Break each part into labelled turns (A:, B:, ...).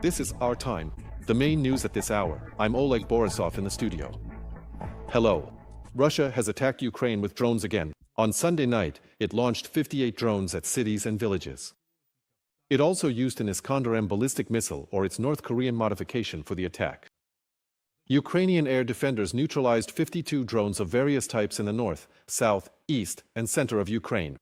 A: This is our time. The main news at this hour. I'm Oleg Borisov in the studio. Hello. Russia has attacked Ukraine with drones again. On Sunday night, it launched 58 drones at cities and villages. It also used an Iskander-M ballistic missile or its North Korean modification for the attack. Ukrainian air defenders neutralized 52 drones of various types in the north, south, east, and center of Ukraine.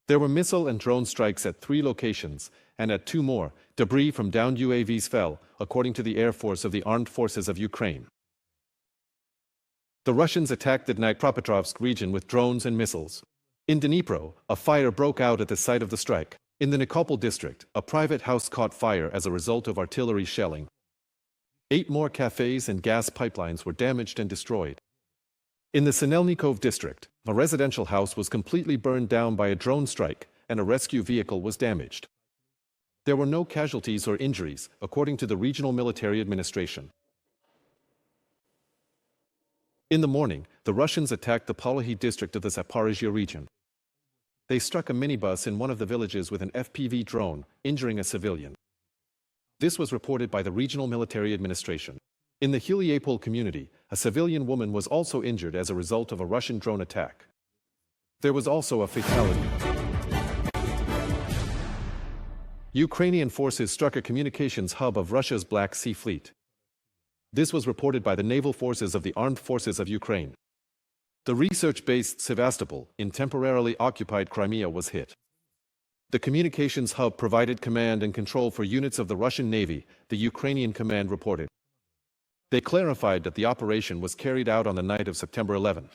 A: There were missile and drone strikes at 3 locations, and at 2 more, debris from downed UAVs fell, according to the Air Force of the Armed Forces of Ukraine. The Russians attacked the Dnipropetrovsk region with drones and missiles. In Dnipro, a fire broke out at the site of the strike. In the Nikopol district, a private house caught fire as a result of artillery shelling. 8 more cafes and gas pipelines were damaged and destroyed. In the Sinelnikov district, a residential house was completely burned down by a drone strike, and a rescue vehicle was damaged. There were no casualties or injuries, according to the regional military administration. In the morning, the Russians attacked the Polohy district of the Zaporizhzhia region. They struck a minibus in one of the villages with an FPV drone, injuring a civilian. This was reported by the regional military administration. In the Heliopol community, a civilian woman was also injured as a result of a Russian drone attack. There was also a fatality. Ukrainian forces struck a communications hub of Russia's Black Sea Fleet. This was reported by the naval forces of the Armed Forces of Ukraine. The research-based Sevastopol, in temporarily occupied Crimea, was hit. The communications hub provided command and control for units of the Russian Navy, the Ukrainian command reported. They clarified that the operation was carried out on the night of September 11.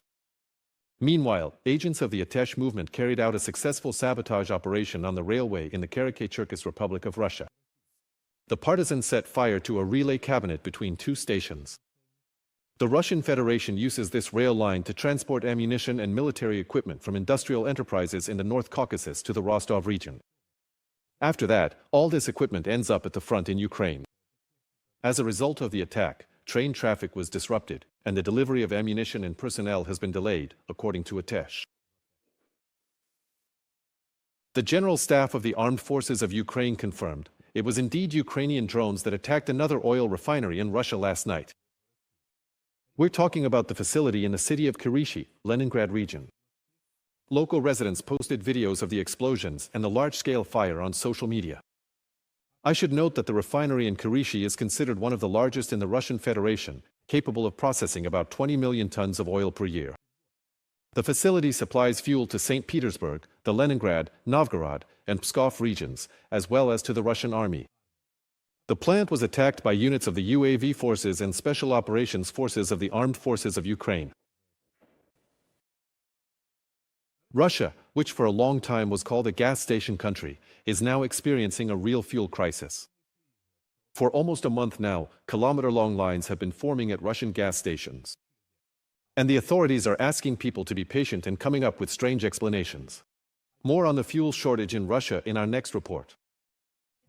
A: Meanwhile, agents of the Atesh movement carried out a successful sabotage operation on the railway in the Karachay-Cherkess Republic of Russia. The partisans set fire to a relay cabinet between 2 stations. The Russian Federation uses this rail line to transport ammunition and military equipment from industrial enterprises in the North Caucasus to the Rostov region. After that, all this equipment ends up at the front in Ukraine. As a result of the attack, train traffic was disrupted, and the delivery of ammunition and personnel has been delayed, according to Atesh. The General Staff of the Armed Forces of Ukraine confirmed it was indeed Ukrainian drones that attacked another oil refinery in Russia last night. We're talking about the facility in the city of Kirishi, Leningrad region. Local residents posted videos of the explosions and the large-scale fire on social media. I should note that the refinery in Kirishi is considered one of the largest in the Russian Federation, capable of processing about 20 million tons of oil per year. The facility supplies fuel to St. Petersburg, the Leningrad, Novgorod, and Pskov regions, as well as to the Russian army. The plant was attacked by units of the UAV forces and Special Operations Forces of the Armed Forces of Ukraine. Russia, which for a long time was called a gas station country, is now experiencing a real fuel crisis. For almost a month now, kilometre-long lines have been forming at Russian gas stations. And the authorities are asking people to be patient and coming up with strange explanations. More on the fuel shortage in Russia in our next report.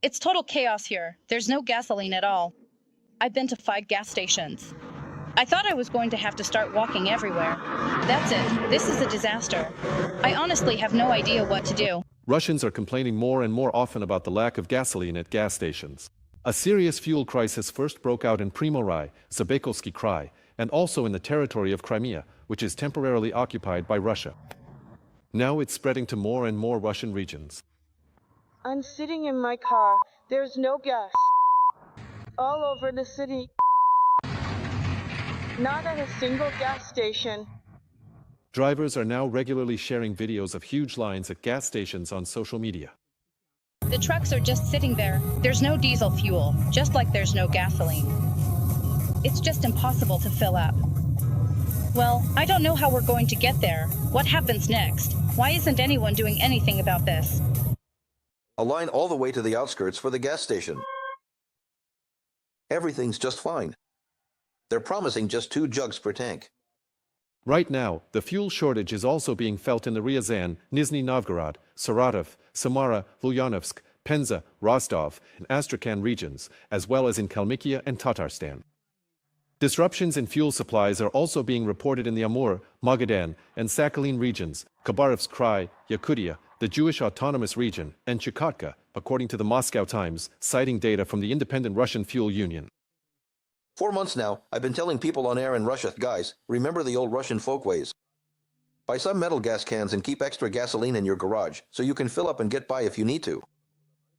B: It's total chaos here. There's no gasoline at all. I've been to 5 gas stations. I thought I was going to have to start walking everywhere. That's it. This is a disaster. I honestly have no idea what to do.
A: Russians are complaining more and more often about the lack of gasoline at gas stations. A serious fuel crisis first broke out in Primorai, Zabaykovsky Krai, and also in the territory of Crimea, which is temporarily occupied by Russia. Now it's spreading to more and more Russian regions.
C: I'm sitting in my car. There's no gas. All over the city. Not at a single gas station.
A: Drivers are now regularly sharing videos of huge lines at gas stations on social media.
B: The trucks are just sitting there. There's no diesel fuel, just like there's no gasoline. It's just impossible to fill up. Well, I don't know how we're going to get there. What happens next? Why isn't anyone doing anything about this?
D: A line all the way to the outskirts for the gas station. Everything's just fine. They're promising just 2 jugs per tank.
A: Right now, the fuel shortage is also being felt in the Ryazan, Nizhny Novgorod, Saratov, Samara, Ulyanovsk, Penza, Rostov, and Astrakhan regions, as well as in Kalmykia and Tatarstan. Disruptions in fuel supplies are also being reported in the Amur, Magadan, and Sakhalin regions, Khabarovsk Krai, Yakutia, the Jewish Autonomous Region, and Chukotka, according to the Moscow Times, citing data from the independent Russian fuel union.
D: 4 months now, I've been telling people on air in Russia, guys, remember the old Russian folkways. Buy some metal gas cans and keep extra gasoline in your garage so you can fill up and get by if you need to.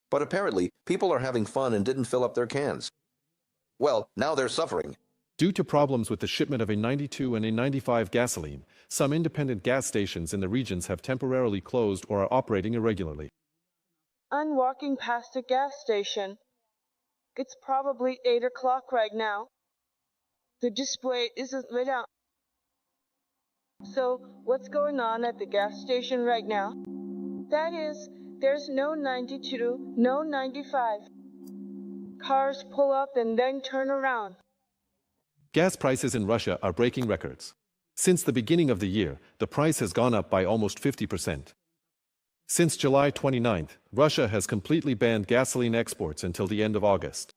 D: But apparently, people are having fun and didn't fill up their cans. Well, now they're suffering.
A: Due to problems with the shipment of a 92 and a 95 gasoline, some independent gas stations in the regions have temporarily closed or are operating irregularly.
C: I'm walking past a gas station. It's probably 8 o'clock right now. The display isn't lit up. So, what's going on at the gas station right now? That is, there's no 92, no 95. Cars pull up and then turn around.
A: Gas prices in Russia are breaking records. Since the beginning of the year, the price has gone up by almost 50%. Since July 29th, Russia has completely banned gasoline exports until the end of August.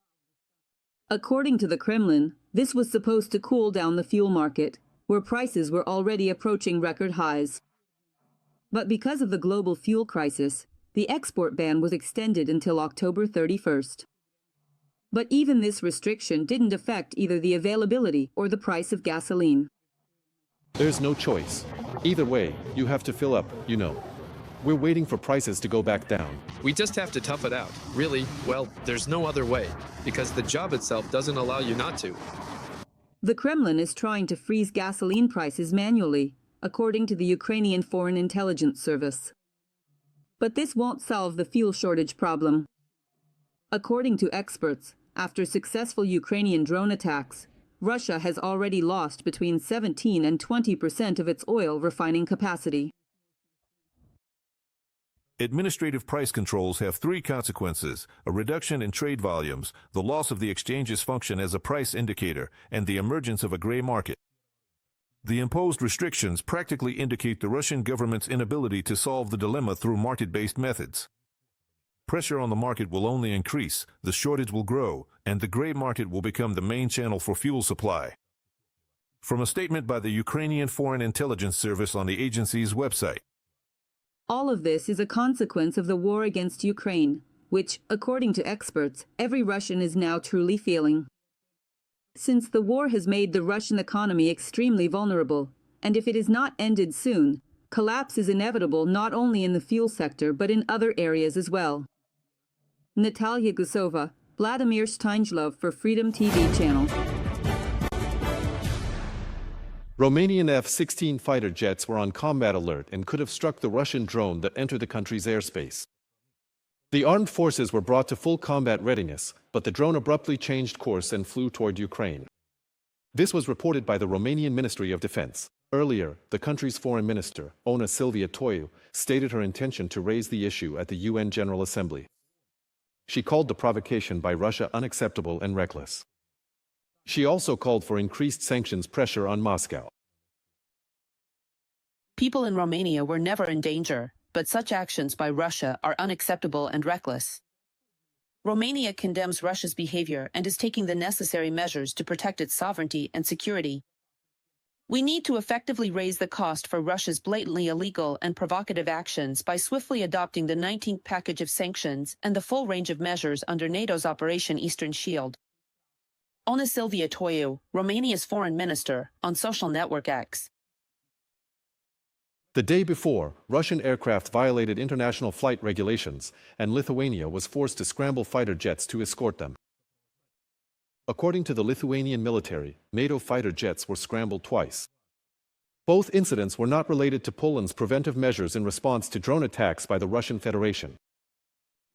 E: According to the Kremlin, this was supposed to cool down the fuel market, where prices were already approaching record highs. But because of the global fuel crisis, the export ban was extended until October 31st. But even this restriction didn't affect either the availability or the price of gasoline.
A: There's no choice. Either way, you have to fill up, you know. We're waiting for prices to go back down.
F: We just have to tough it out. Really, well, there's no other way, because the job itself doesn't allow you not to.
E: The Kremlin is trying to freeze gasoline prices manually, according to the Ukrainian Foreign Intelligence Service. But this won't solve the fuel shortage problem. According to experts, after successful Ukrainian drone attacks, Russia has already lost between 17 and 20% of its oil refining capacity.
G: Administrative price controls have three consequences: a reduction in trade volumes, the loss of the exchange's function as a price indicator, and the emergence of a gray market. The imposed restrictions practically indicate the Russian government's inability to solve the dilemma through market-based methods. Pressure on the market will only increase, the shortage will grow, and the gray market will become the main channel for fuel supply. From a statement by the Ukrainian Foreign Intelligence Service on the agency's website.
E: All of this is a consequence of the war against Ukraine, which, according to experts, every Russian is now truly feeling. Since the war has made the Russian economy extremely vulnerable, and if it is not ended soon, collapse is inevitable not only in the fuel sector but in other areas as well. Natalia Gusova, Vladimir Steinjlov for Freedom TV channel.
A: Romanian F-16 fighter jets were on combat alert and could have struck the Russian drone that entered the country's airspace. The armed forces were brought to full combat readiness, but the drone abruptly changed course and flew toward Ukraine. This was reported by the Romanian Ministry of Defense. Earlier, the country's foreign minister, Ona Silvia Toiu, stated her intention to raise the issue at the UN General Assembly. She called the provocation by Russia unacceptable and reckless. She also called for increased sanctions pressure on Moscow.
H: People in Romania were never in danger, but such actions by Russia are unacceptable and reckless. Romania condemns Russia's behavior and is taking the necessary measures to protect its sovereignty and security. We need to effectively raise the cost for Russia's blatantly illegal and provocative actions by swiftly adopting the 19th package of sanctions and the full range of measures under NATO's Operation Eastern Shield. Ona Silvia Toiu, Romania's foreign minister, on social network X.
A: The day before, Russian aircraft violated international flight regulations, and Lithuania was forced to scramble fighter jets to escort them. According to the Lithuanian military, NATO fighter jets were scrambled twice. Both incidents were not related to Poland's preventive measures in response to drone attacks by the Russian Federation.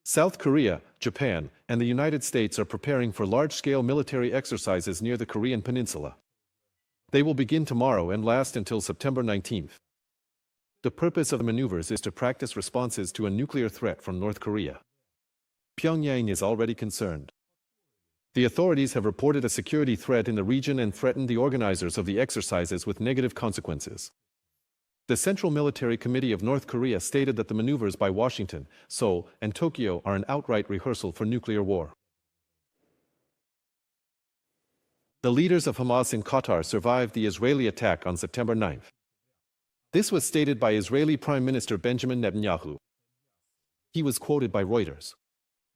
A: South Korea, Japan, and the United States are preparing for large-scale military exercises near the Korean peninsula. They will begin tomorrow and last until September 19th. The purpose of the maneuvers is to practice responses to a nuclear threat from North Korea. Pyongyang is already concerned. The authorities have reported a security threat in the region and threatened the organizers of the exercises with negative consequences. The Central Military Committee of North Korea stated that the maneuvers by Washington, Seoul, and Tokyo are an outright rehearsal for nuclear war. The leaders of Hamas in Qatar survived the Israeli attack on September 9. This was stated by Israeli Prime Minister Benjamin Netanyahu. He was quoted by Reuters.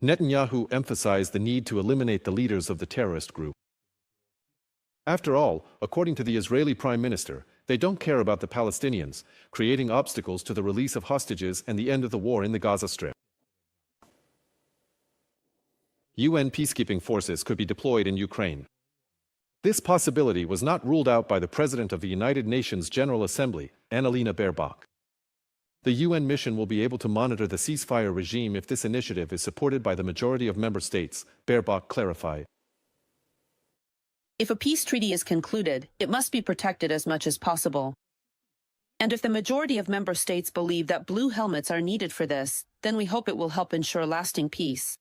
A: Netanyahu emphasized the need to eliminate the leaders of the terrorist group. After all, according to the Israeli Prime Minister, they don't care about the Palestinians, creating obstacles to the release of hostages and the end of the war in the Gaza Strip. UN peacekeeping forces could be deployed in Ukraine. This possibility was not ruled out by the President of the United Nations General Assembly, Annalena Baerbock. The UN mission will be able to monitor the ceasefire regime if this initiative is supported by the majority of member states, Baerbock clarified.
H: If a peace treaty is concluded, it must be protected as much as possible. And if the majority of member states believe that blue helmets are needed for this, then we hope it will help ensure lasting peace.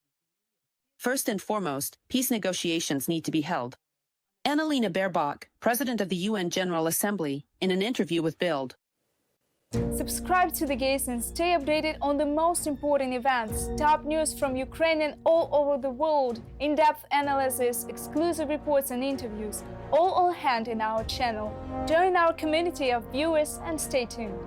H: First and foremost, peace negotiations need to be held. Annalena Baerbock, President of the UN General Assembly, in an interview with Bild.
I: Subscribe to The Gaze and stay updated on the most important events, top news from Ukraine and all over the world, in-depth analysis, exclusive reports and interviews, all on hand in our channel. Join our community of viewers and stay tuned.